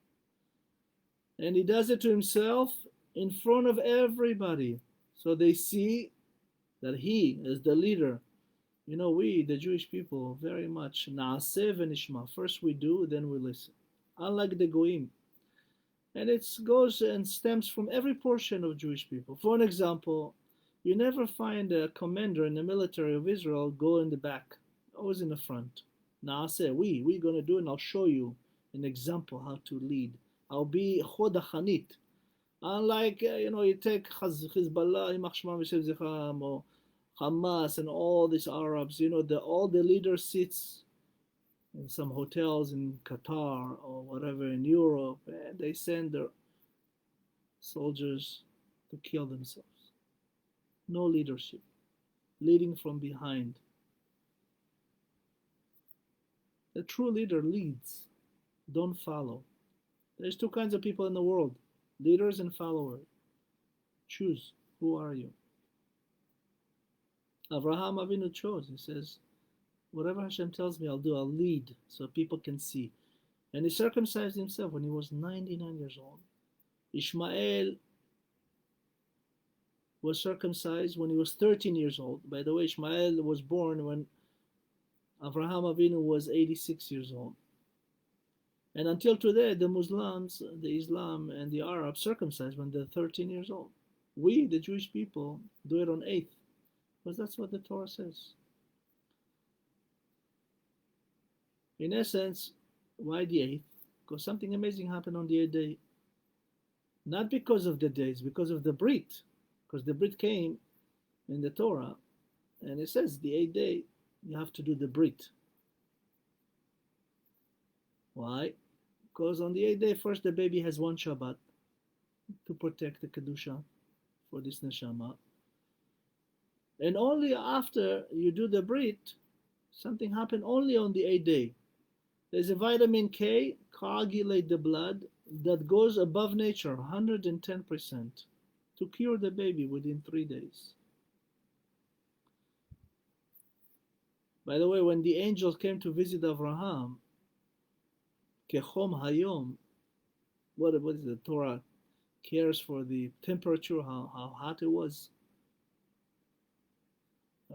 S1: And he does it to himself in front of everybody. So they see that he, as the leader, you know, we, the Jewish people, very much na'aseh v'nishma. First we do, then we listen. Unlike the goyim. And it goes and stems from every portion of Jewish people. For an example, you never find a commander in the military of Israel go in the back, always in the front. Na'aseh, we're going to do it, and I'll show you an example how to lead. I'll be chod hachanit. Unlike, you take Hezbollah, or Hamas, and all these Arabs, all the leaders sits in some hotels in Qatar or whatever in Europe, and they send their soldiers to kill themselves. No leadership. Leading from behind. The true leader leads, don't follow. There's two kinds of people in the world, leaders and followers. Choose, who are you? Avraham Avinu chose. He says, whatever Hashem tells me, I'll do. I'll lead so people can see. And he circumcised himself when he was 99 years old. Ishmael was circumcised when he was 13 years old. By the way, Ishmael was born when Avraham Avinu was 86 years old. And until today, the Muslims, the Islam, and the Arabs circumcise when they're 13 years old. We, the Jewish people, do it on 8th, because that's what the Torah says. In essence, why the 8th? Because something amazing happened on the 8th day. Not because of the days, because of the Brit. Because the Brit came in the Torah, and it says the 8th day, you have to do the Brit. Why? Because on the 8th day, first the baby has one Shabbat to protect the Kedusha for this neshama. And only after you do the Brit, something happened only on the 8th day. There's a vitamin K, coagulate the blood, that goes above nature, 110%, to cure the baby within 3 days. By the way, when the angels came to visit Avraham, Kechom Hayom, what is the Torah? cares for the temperature, how hot it was.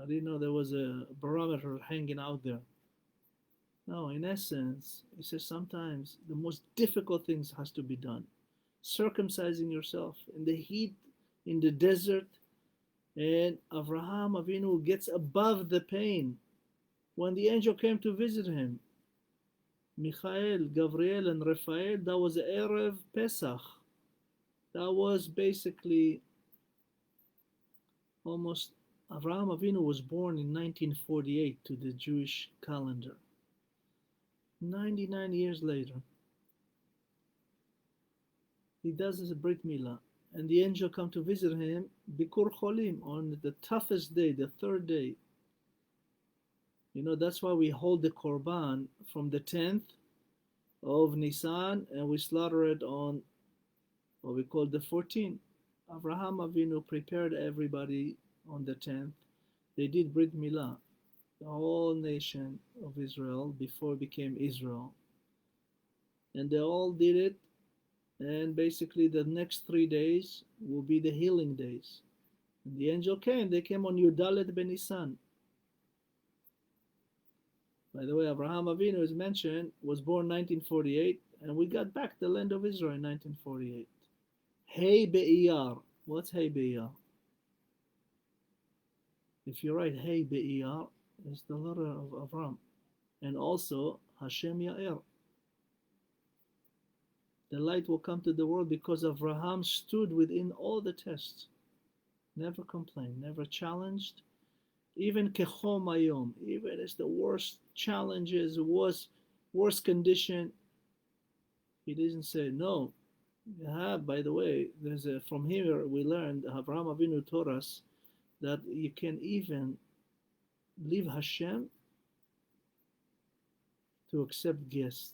S1: I didn't know there was a barometer hanging out there. No, in essence, he says sometimes the most difficult things has to be done. Circumcising yourself in the heat, in the desert, and Avraham Avinu gets above the pain. When the angel came to visit him, Michael, Gabriel, and Raphael, that was Erev Pesach. That was basically almost, Avraham Avinu was born in 1948 to the Jewish calendar. 99 years later, he does his Brit Milah, and the angel come to visit him, Bikur Cholim, on the toughest day, the third day. You know, that's why we hold the Korban from the 10th of Nisan, and we slaughter it on what we call the 14th. Avraham Avinu prepared everybody on the 10th. They did Brit Milah, the whole nation of Israel, before it became Israel. And they all did it, and basically the next 3 days will be the healing days. And the angel came, they came on Yudalet Ben Nisan. By the way, Avraham Avinu, as mentioned, was born 1948, and we got back the land of Israel in 1948. Hey Be'iyar. What's Hey Be'iyar? If you write Hey Be'iyar, it's the letter of Avraham. And also Hashem Ya'er. The light will come to the world because Avraham stood within all the tests. Never complained, never challenged. Even Kechom Ayom, even as the worst challenges, worst condition, he didn't say no. By the way, from here we learned, Avraham Avinu taught us that you can even leave Hashem to accept guests.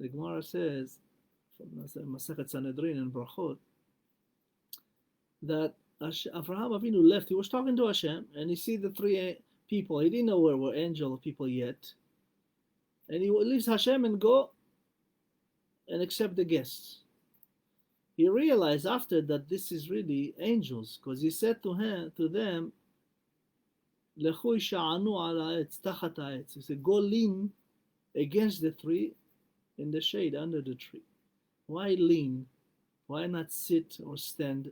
S1: The Gemara says, from Masechet Sanhedrin and Brachot, that Avraham Avinu left. He was talking to Hashem, and he see the three people. He didn't know where were angel people yet. And he leaves Hashem and go and accept the guests. He realized after that this is really angels, because he said to them, Lechu sha'anu ala ha'etz, tachat ha'etz. He said, go lean against the tree in the shade under the tree. Why lean? Why not sit or stand?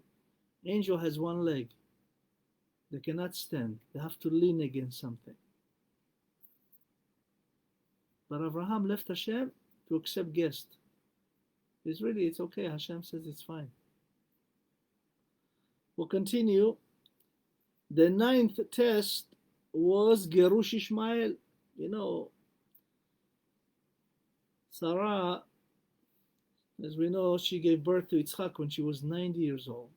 S1: Angel has one leg. They cannot stand. They have to lean against something. But Avraham left Hashem to accept guests. It's okay. Hashem says it's fine. We'll continue. The 9th test was Gerush Ishmael. You know, Sarah, as we know, she gave birth to Yitzchak when she was 90 years old.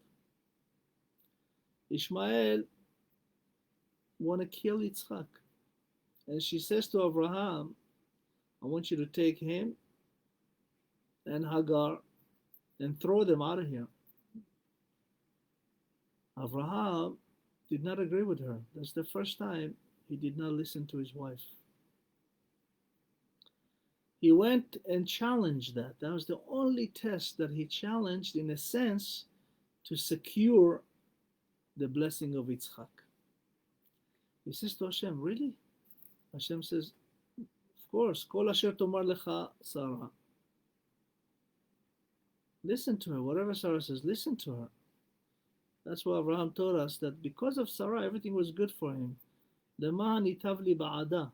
S1: Ishmael want to kill Yitzchak. And she says to Avraham, I want you to take him and Hagar and throw them out of here. Avraham did not agree with her. That's the first time he did not listen to his wife. He went and challenged that. That was the only test that he challenged, in a sense, to secure the blessing of Yitzchak. He says to Hashem, really? Hashem says, of course, Kol asher tomar lecha Sarah. Listen to her. Whatever Sarah says, listen to her. That's why Abraham taught us that because of Sarah, everything was good for him. Leman itav li ba'ada.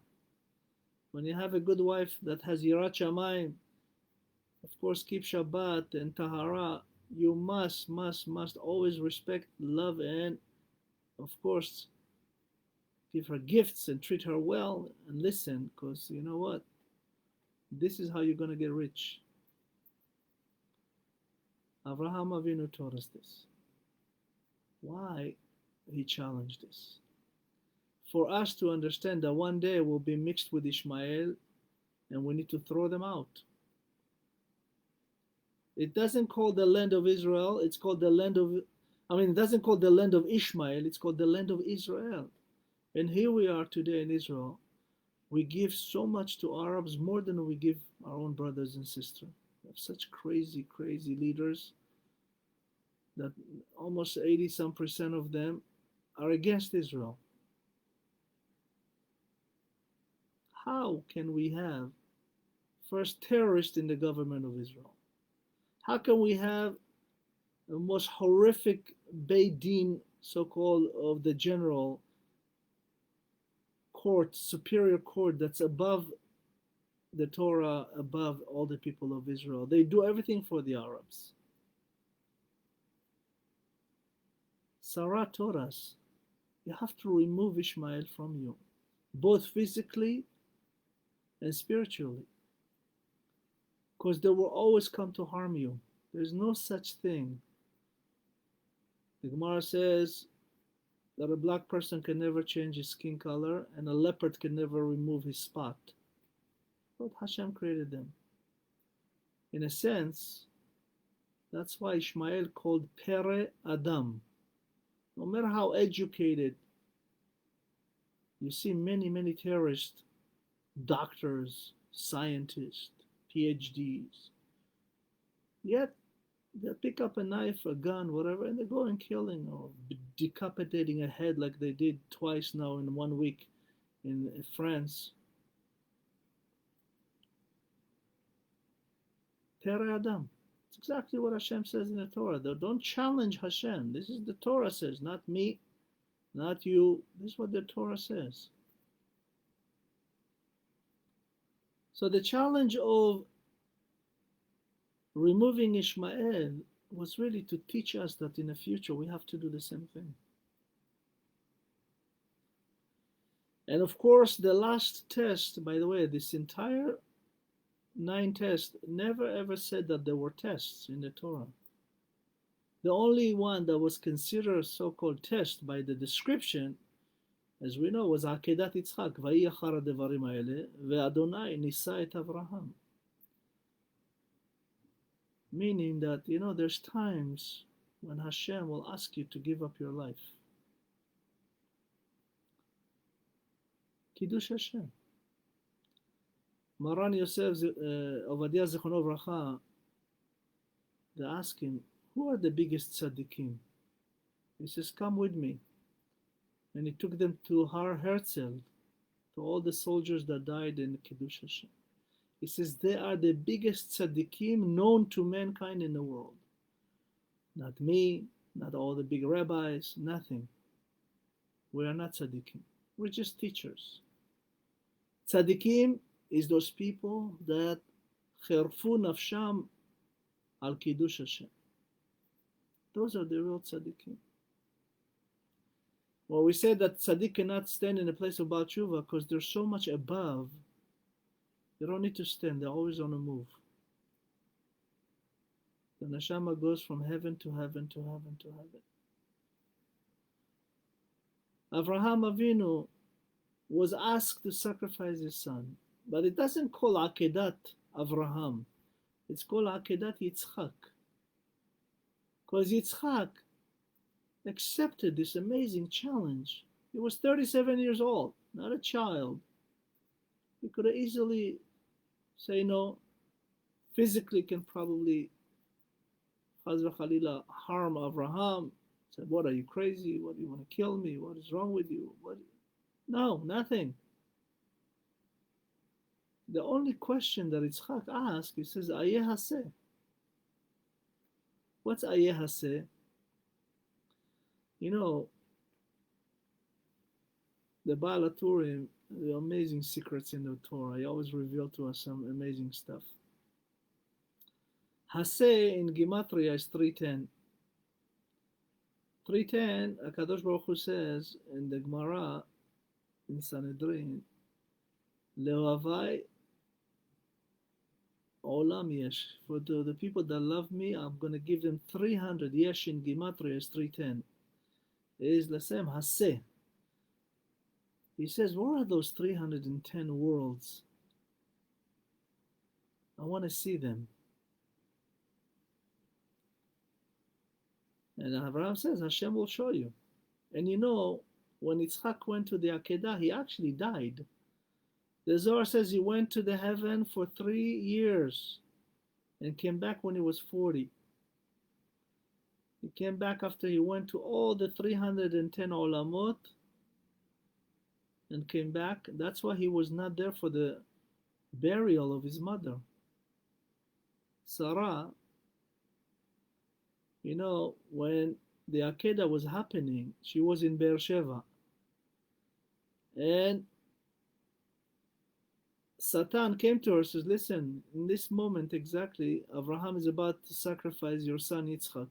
S1: When you have a good wife that has Yirat Shamayim, of course, keep Shabbat and Tahara, you must always respect, love, and of course, give her gifts and treat her well and listen, because you know what? This is how you're going to get rich. Avraham Avinu taught us this. Why he challenged this? For us to understand that one day we'll be mixed with Ishmael and we need to throw them out. It doesn't call the land of Israel, it's called the land of, it doesn't call the land of Ishmael, it's called the land of Israel. And here we are today in Israel. We give so much to Arabs, more than we give our own brothers and sisters. We have such crazy, crazy leaders that almost 80% of them are against Israel. How can we have first terrorists in the government of Israel? How can we have the most horrific Beit Din, so-called, of the general court, superior court, that's above the Torah, above all the people of Israel? They do everything for the Arabs. Sarah taught us, you have to remove Ishmael from you, both physically and spiritually, because they will always come to harm you. There's no such thing. The Gemara says that a black person can never change his skin color, and a leopard can never remove his spot. But Hashem created them. In a sense, that's why Ishmael called Pere Adam. No matter how educated, you see many terrorists, doctors, scientists, PhDs, yet they pick up a knife, a gun, whatever, and they go and killing or decapitating a head like they did twice now in 1 week in France. Pere Adam. It's exactly what Hashem says in the Torah. Don't challenge Hashem. This is the Torah says, not me, not you. This is what the Torah says. So the challenge of removing Ishmael was really to teach us that in the future we have to do the same thing. And of course, the last test, by the way, this entire 9 tests never ever said that there were tests in the Torah. The only one that was considered a so-called test by the description, as we know, was Akedat Yitzchak, Vayi achar hadevarim haele, ve'Adonai nisa et Avraham. Meaning that, there's times when Hashem will ask you to give up your life. Kiddush Hashem. Maran Yosef Ovadia Zichrono Livracha, they ask him, who are the biggest tzaddikim? He says, come with me. And he took them to Har Herzl, to all the soldiers that died in Kiddush Hashem. He says, they are the biggest tzaddikim known to mankind in the world. Not me, not all the big rabbis, nothing. We are not tzaddikim. We're just teachers. Tzaddikim is those people that kherfu nafsham al kiddush Hashem. Those are the real tzaddikim. Well, we said that tzaddik cannot stand in a place of Baal Tshuva because they're so much above. They don't need to stand. They're always on the move. The neshama goes from heaven to heaven to heaven to heaven. Avraham Avinu was asked to sacrifice his son, but it doesn't call Akedat Avraham. It's called Akedat Yitzchak. Because Yitzchak accepted this amazing challenge. He was 37 years old, not a child. He could have easily say no. Physically can probably Chaz v'Chalila harm Avraham. Said, what, are you crazy? What, do you want to kill me? What is wrong with you? What? No, nothing. The only question that Yitzchak asked, he says, Ayeh Haseh. What's Ayeh Haseh? The Baal HaTurim, the amazing secrets in the Torah, he always revealed to us some amazing stuff. Haseh in Gematria is 310. 310, HaKadosh Baruch Hu says in the Gemara, in Sanhedrin, Le'ohavai Olam Yesh. For the people that love me, I'm going to give them 300. Yesh in Gematria is 310. It is Lasem Haseh. He says, what are those 310 worlds? I want to see them. And Avraham says, Hashem will show you. And when Yitzchak went to the Akedah, he actually died. The Zohar says he went to the heaven for 3 years. and came back when he was 40. He came back after he went to all the 310 olamot and came back. That's why he was not there for the burial of his mother. Sarah, you know, when the Akedah was happening, she was in Beersheba. And Satan came to her and says, listen, in this moment exactly, Avraham is about to sacrifice your son Yitzchak.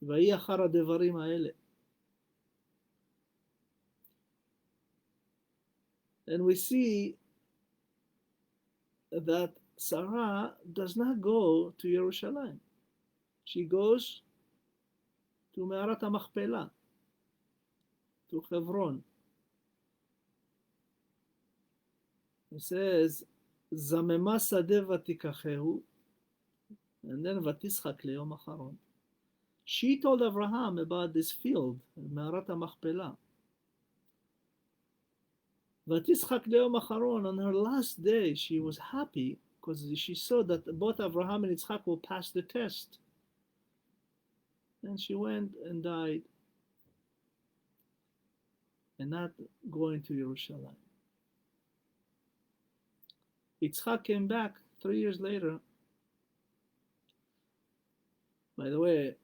S1: ויהי אחר הדברים האלה. And we see that Sarah does not go to Yerushalayim. She goes to Me'arat HaMachpelah, to Hebron. It says, זממה שדה ותיקחהו, and then ותשחק ליום אחרון. She told Abraham about this field, Me'arat HaMachpelah. ותשחק ליום אחרון, on her last day, she was happy because she saw that both Avraham and Yitzchak will pass the test. And she went and died, and not going to Jerusalem. Yitzchak came back 3 years later. By the way,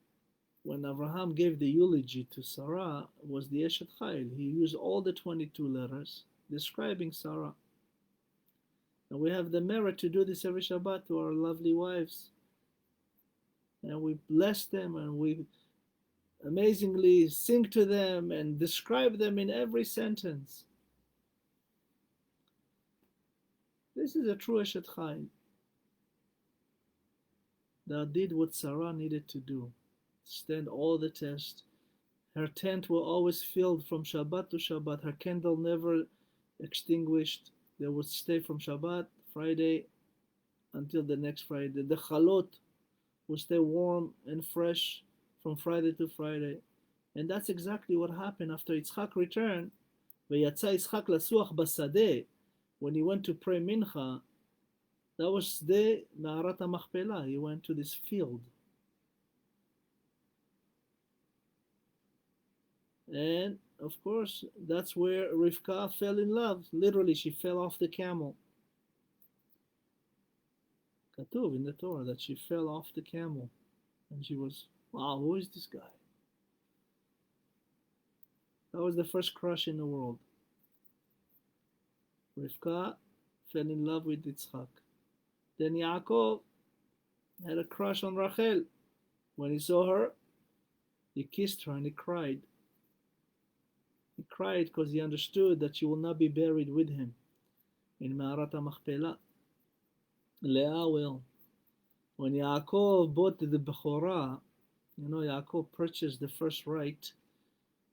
S1: when Avraham gave the eulogy to Sarah, it was the Eshet Chayil. He used all the 22 letters describing Sarah. And we have the merit to do this every Shabbat to our lovely wives. And we bless them and we amazingly sing to them and describe them in every sentence. This is a true Eshet Chayil that did what Sarah needed to do. Stand all the tests. Her tent was always filled from Shabbat to Shabbat. Her candle never extinguished. They would stay from Shabbat, Friday, until the next Friday. The chalot would stay warm and fresh from Friday to Friday. And that's exactly what happened after Yitzchak returned. ויצא יצחק לסוח בשדה, when he went to pray mincha, that was the Me'arat HaMachpelah. He went to this field. And of course, that's where Rivka fell in love. Literally, she fell off the camel. Katuv in the Torah that she fell off the camel. And she was, wow, who is this guy? That was the first crush in the world. Rivka fell in love with Yitzchak. Then Yaakov had a crush on Rachel. When he saw her, he kissed her and he cried. He cried because he understood that she will not be buried with him in Me'arat HaMachpelah. Leah will. When Yaakov bought the Bechorah, you know, Yaakov purchased the first right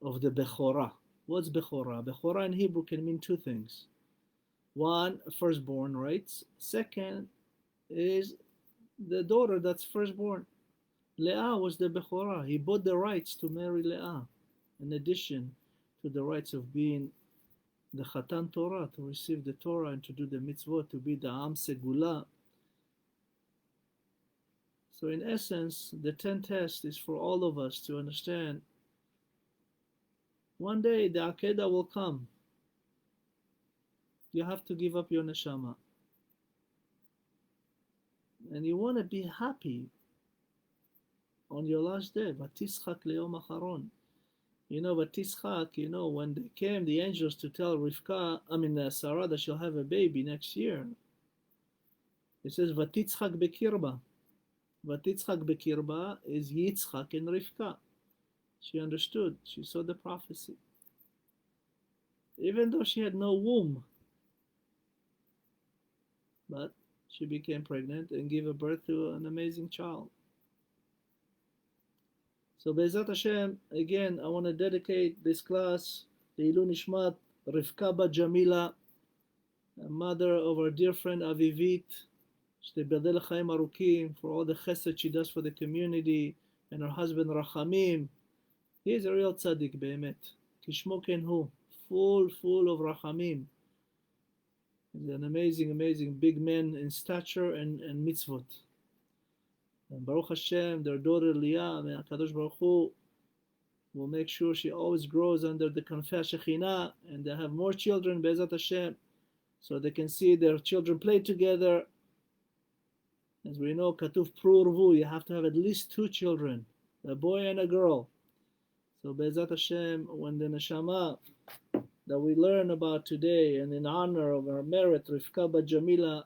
S1: of the Bechorah. What's Bechorah? Bechorah in Hebrew can mean two things. One, firstborn rights. Second is the daughter that's firstborn. Leah was the Bechorah. He bought the rights to marry Leah, in addition to the rights of being the Chatan Torah, to receive the Torah and to do the mitzvot, to be the Am Segula. So in essence, the 10 test is for all of us to understand one day the Akedah will come. You have to give up your neshama. And you want to be happy on your last day. Vatischak leyom acharon. You know, Vatischak, you know, when they came, the angels, to tell Sarah that she'll have a baby next year. It says, Vatitzchak bekirba. Vatitzchak bekirba is Yitzchak and Rivka. She understood. She saw the prophecy. Even though she had no womb. But she became pregnant and gave birth to an amazing child. So Be'ezrat Hashem, again, I want to dedicate this class לעילוי נשמת רבקה בת ג'מילה, mother of our dear friend Avivit, שתיבדל לחיים ארוכים, for all the chesed she does for the community, and her husband Rachamim. He is a real tzaddik באמת, כשמו כן הוא, full of Rachamim. He's an amazing, amazing big man in stature and mitzvot. And Baruch Hashem, their daughter Leah, and HaKadosh Baruch Hu will make sure she always grows under the Kanfei Shekhinah, and they have more children, Be'ezat Hashem, so they can see their children play together. As we know, Katuv Prurvu, you have to have at least 2 children, a boy and a girl. So Be'ezat Hashem, when the neshama that we learn about today, and in honor of our merit, Rivka Bat Jamila,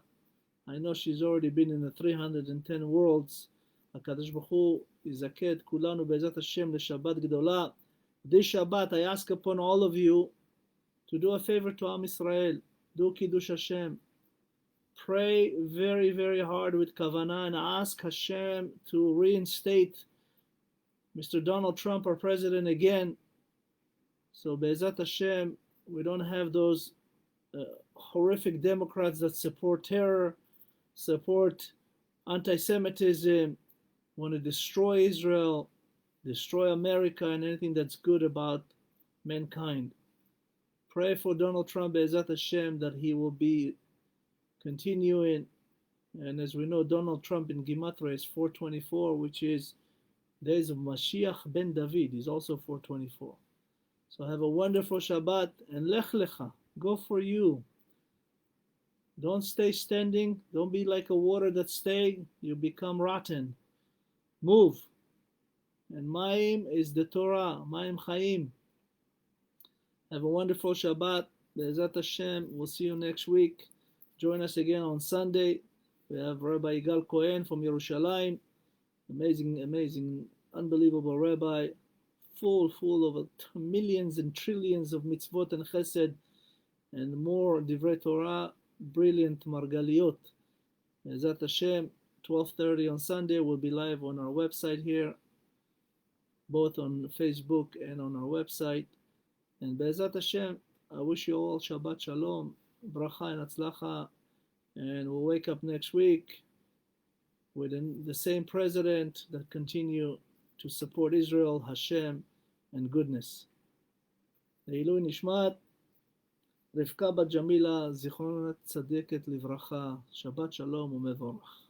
S1: I know she's already been in the 310 worlds. HaKadosh Baruch Hu Yizaket Kulanu Be'ezat Hashem LeShabbat Gdola. This Shabbat I ask upon all of you to do a favor to Am Israel. Do Kiddush Hashem. Pray very, very hard with Kavanah and ask Hashem to reinstate Mr. Donald Trump, our president, again. So Be'ezat Hashem, we don't have those horrific Democrats that support terror, support anti-Semitism, want to destroy Israel, destroy America, and anything that's good about mankind. Pray for Donald Trump, Be'ezat Hashem, that he will be continuing. And as we know, Donald Trump in Gematria is 424, which is days of Mashiach ben David. He's also 424. So have a wonderful Shabbat, and Lech Lecha, go for you. Don't stay standing. Don't be like a water that stays. You become rotten. Move. And Mayim is the Torah. Mayim Chaim. Have a wonderful Shabbat. Be'ezat Hashem. We'll see you next week. Join us again on Sunday. We have Rabbi Yigal Cohen from Yerushalayim. Amazing, amazing, unbelievable rabbi. Full of millions and trillions of mitzvot and chesed and more divrei Torah. Brilliant Margaliot. Be'ezat Hashem, 12:30 on Sunday. We'll be live on our website here, both on Facebook and on our website. And Be'ezat Hashem, I wish you all Shabbat Shalom, Bracha and Atzlacha, and we'll wake up next week with the same president that continue to support Israel, Hashem, and goodness. לעילוי נשמת רבקה בת ג'מילה, זיכרונה צדקת לברכה, שבת שלום ומבורך.